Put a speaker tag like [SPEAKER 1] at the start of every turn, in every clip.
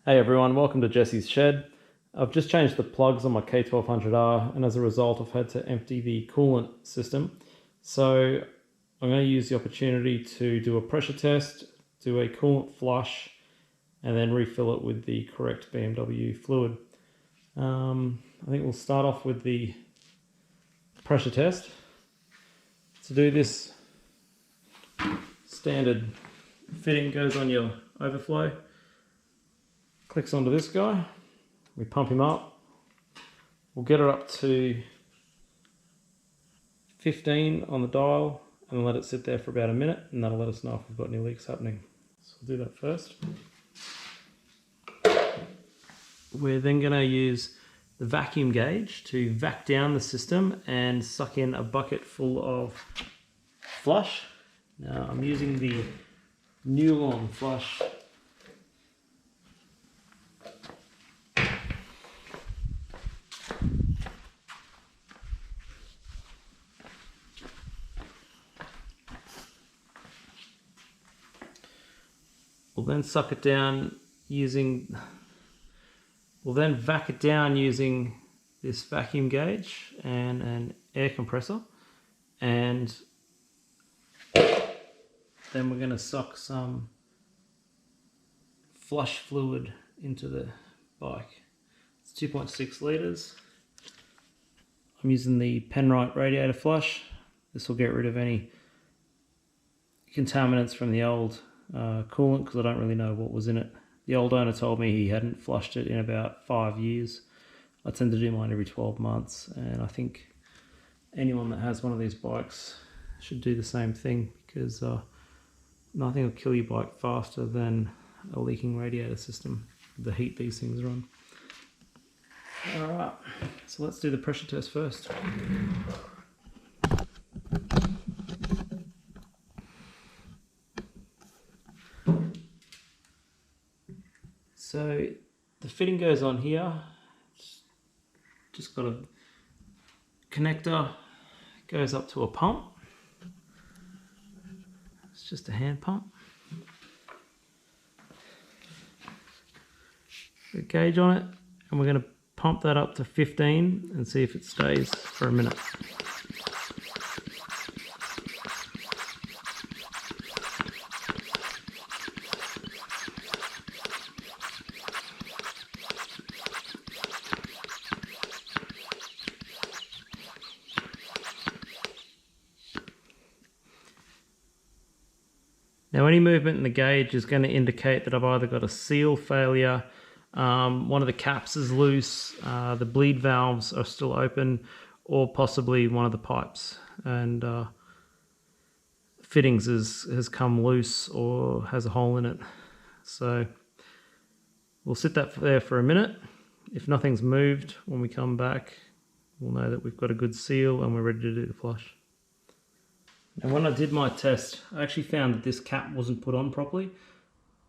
[SPEAKER 1] Hey everyone, welcome to Jesse's Shed. I've just changed the plugs on my K1200R, and as a result I've had to empty the coolant system. So I'm going to use the opportunity to do a pressure test, do a coolant flush, and then refill it with the correct BMW fluid. I think we'll start off with the pressure test. To do this, standard fitting goes on your overflow. Clicks onto this guy, we pump him up, we'll get it up to 15 on the dial and let it sit there for about a minute, and that'll let us know if we've got any leaks happening. So we'll do that first. We're then going to use the vacuum gauge to vac down the system and suck in a bucket full of flush. Now I'm using the Coolant flush. We'll then suck it down using, we'll then vac it down using this vacuum gauge and an air compressor, and then we're going to suck some flush fluid into the bike. It's 2.6 litres. I'm using the Penrite radiator flush. This will get rid of any contaminants from the old coolant, because I don't really know what was in it. The old owner told me he hadn't flushed it in about 5 years. I tend to do mine every 12 months, and I think anyone that has one of these bikes should do the same thing, because nothing will kill your bike faster than a leaking radiator system, the heat these things run. Alright, so let's do the pressure test first. So the fitting goes on here. It's just got a connector, goes up to a pump. It's just a hand pump. A gauge on it, and we're going to pump that up to 15 and see if it stays for a minute. Now any movement in the gauge is going to indicate that I've either got a seal failure, one of the caps is loose, the bleed valves are still open, or possibly one of the pipes and fittings has come loose or has a hole in it. So we'll sit that there for a minute. If nothing's moved when we come back, we'll know that we've got a good seal and we're ready to do the flush. And when I did my test, I actually found that this cap wasn't put on properly.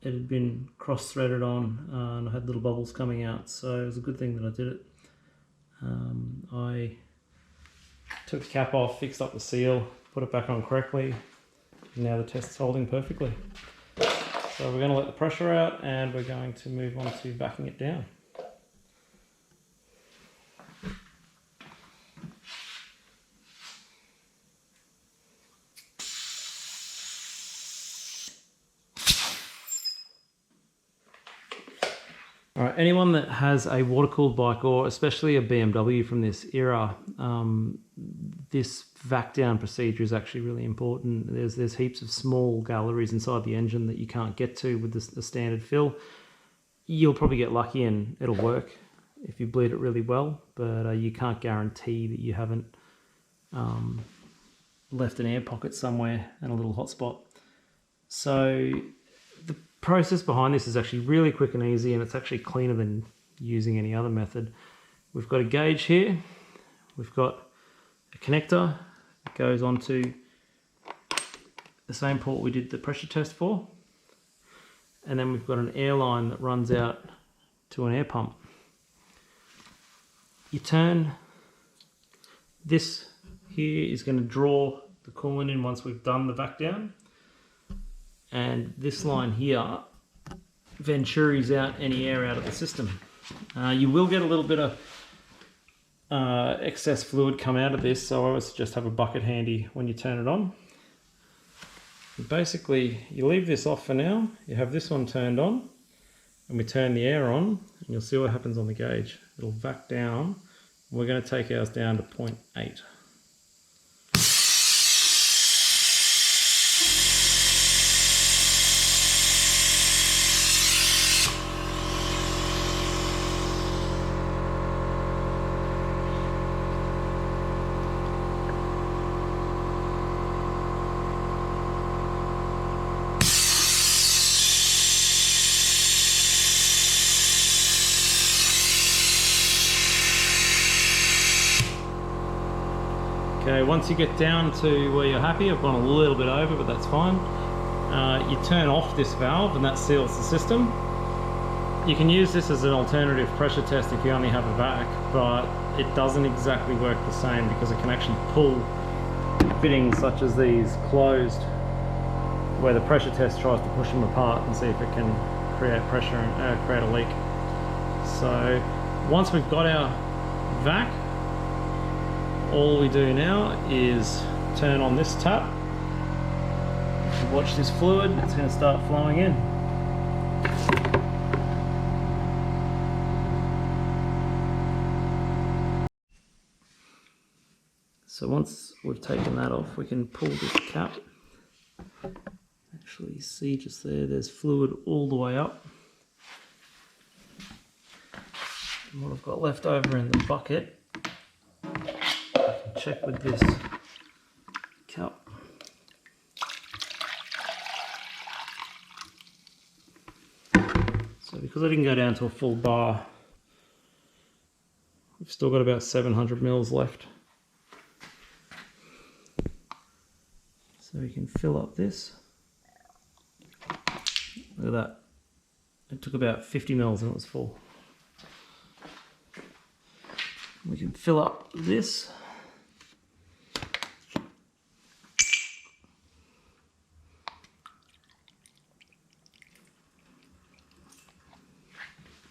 [SPEAKER 1] It had been cross-threaded on and I had little bubbles coming out, so it was a good thing that I did it. I took the cap off, fixed up the seal, put it back on correctly, and now the test's holding perfectly. So we're going to let the pressure out and we're going to move on to backing it down. Alright, anyone that has a water-cooled bike, or especially a BMW from this era, this vac down procedure is actually really important. There's heaps of small galleries inside the engine that you can't get to with the standard fill. You'll probably get lucky and it'll work if you bleed it really well, but you can't guarantee that you haven't left an air pocket somewhere and a little hot spot. So the process behind this is actually really quick and easy, and it's actually cleaner than using any other method. We've got a gauge here, we've got a connector that goes onto the same port we did the pressure test for, and then we've got an air line that runs out to an air pump. You turn, this here is going to draw the coolant in once we've done the vac down. And this line here venturis out any air out of the system. You will get a little bit of excess fluid come out of this, so I always just have a bucket handy when you turn it on. Basically, you leave this off for now, you have this one turned on, and we turn the air on, and you'll see what happens on the gauge. It'll vac down. We're going to take ours down to 0.8. Okay, once you get down to where you're happy, I've gone a little bit over, but that's fine. You turn off this valve and that seals the system. You can use this as an alternative pressure test if you only have a vac, but it doesn't exactly work the same because it can actually pull fittings such as these closed, where the pressure test tries to push them apart and see if it can create pressure and create a leak. So once we've got our vac, all we do now is turn on this tap. Watch this fluid, it's going to start flowing in. So once we've taken that off, we can pull this cap. Actually, see just there's fluid all the way up. And what I've got left over in the bucket, check with this cap. So because I didn't go down to a full bar, we've still got about 700 mils left. So we can fill up this. Look at that. It took about 50 mils and it was full. We can fill up this.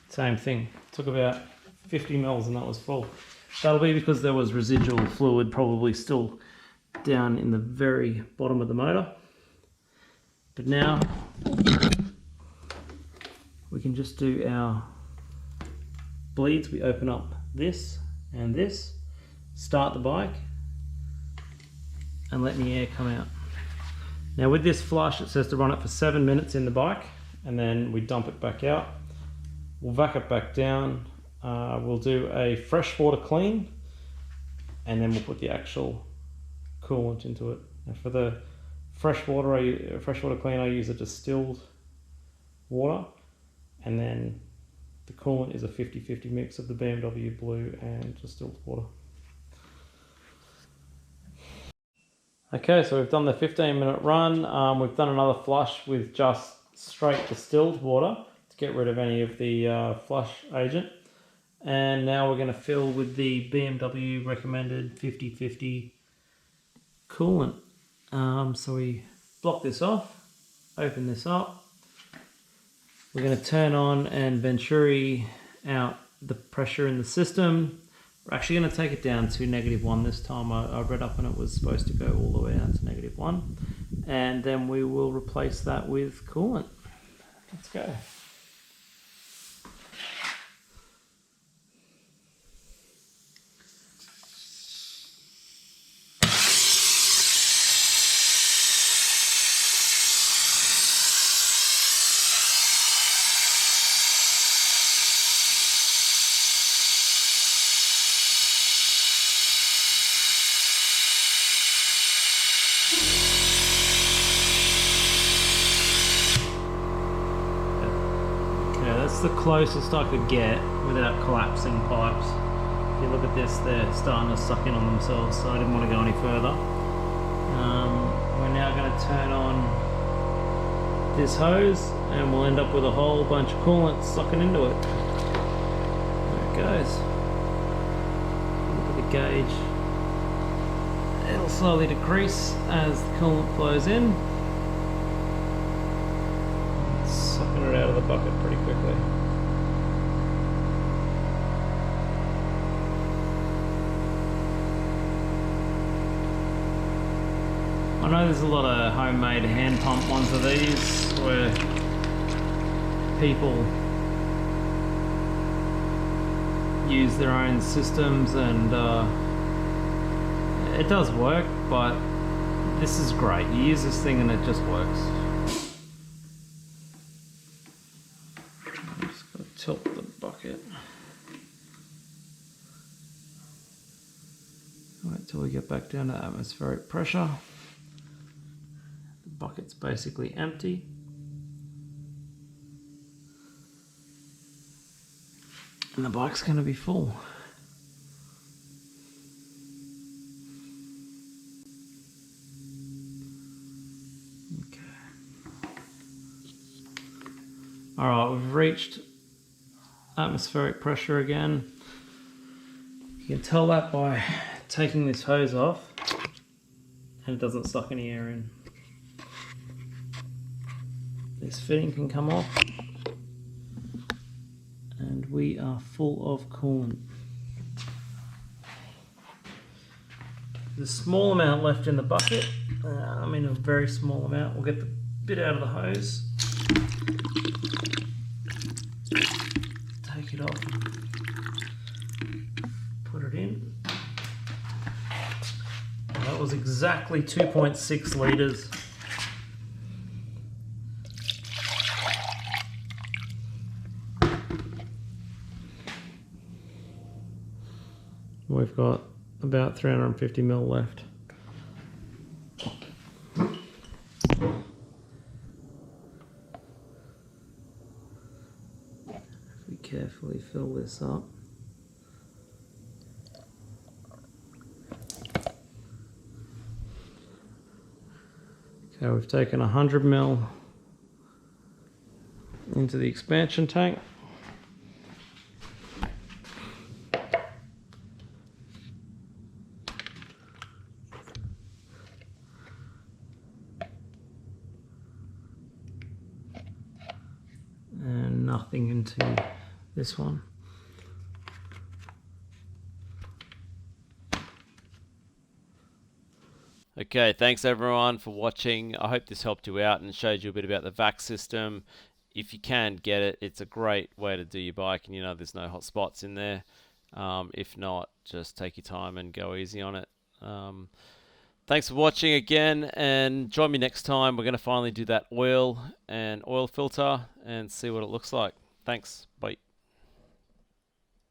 [SPEAKER 1] Same thing, took about 50 mils and that was full. That'll be because there was residual fluid probably still down in the very bottom of the motor. But now we can just do our bleeds. We open up this and this, start the bike and let the air come out. Now with this flush, it says to run it for 7 minutes in the bike and then we dump it back out. We'll vac it back down, we'll do a freshwater clean, and then we'll put the actual coolant into it. Now for the freshwater clean, I use a distilled water, and then the coolant is a 50-50 mix of the BMW Blue and distilled water. Okay, so we've done the 15-minute run. We've done another flush with just straight distilled water to get rid of any of the flush agent. And now we're going to fill with the BMW recommended 50-50 coolant. So we block this off, open this up. We're going to turn on and venturi out the pressure in the system. We're actually going to take it down to -1 this time. I read up and it was supposed to go all the way down to -1. And then we will replace that with coolant. Let's go. The closest I could get without collapsing pipes. If you look at this, they're starting to suck in on themselves, so I didn't want to go any further. We're now going to turn on this hose and we'll end up with a whole bunch of coolant sucking into it. There it goes. Look at the gauge. It'll slowly decrease as the coolant flows in. It's sucking it out of of the bucket pretty quickly. I know there's a lot of homemade hand pump ones of these where people use their own systems, and it does work, but this is great. You use this thing and it just works. I'm just going to tilt the bucket. Wait till we get back down to atmospheric pressure. The bucket's basically empty. And the bike's going to be full. Alright, we've reached atmospheric pressure again. You can tell that by taking this hose off, and it doesn't suck any air in. This fitting can come off, and we are full of coolant. There's a small amount left in the bucket. I mean a very small amount. We'll get the bit out of the hose. Take it off, put it in. And that was exactly 2.6 litres. We've got about 350 ml left. Carefully fill this up. Okay, we've taken 100 ml into the expansion tank. And nothing into this one.
[SPEAKER 2] Okay, thanks everyone for watching. I hope this helped you out and showed you a bit about the vac system. If you can get it, it's a great way to do your bike, and you know there's no hot spots in there. If not, just take your time and go easy on it. Thanks for watching again, and join me next time. We're going to finally do that oil and oil filter and see what it looks like. Thanks. Bye.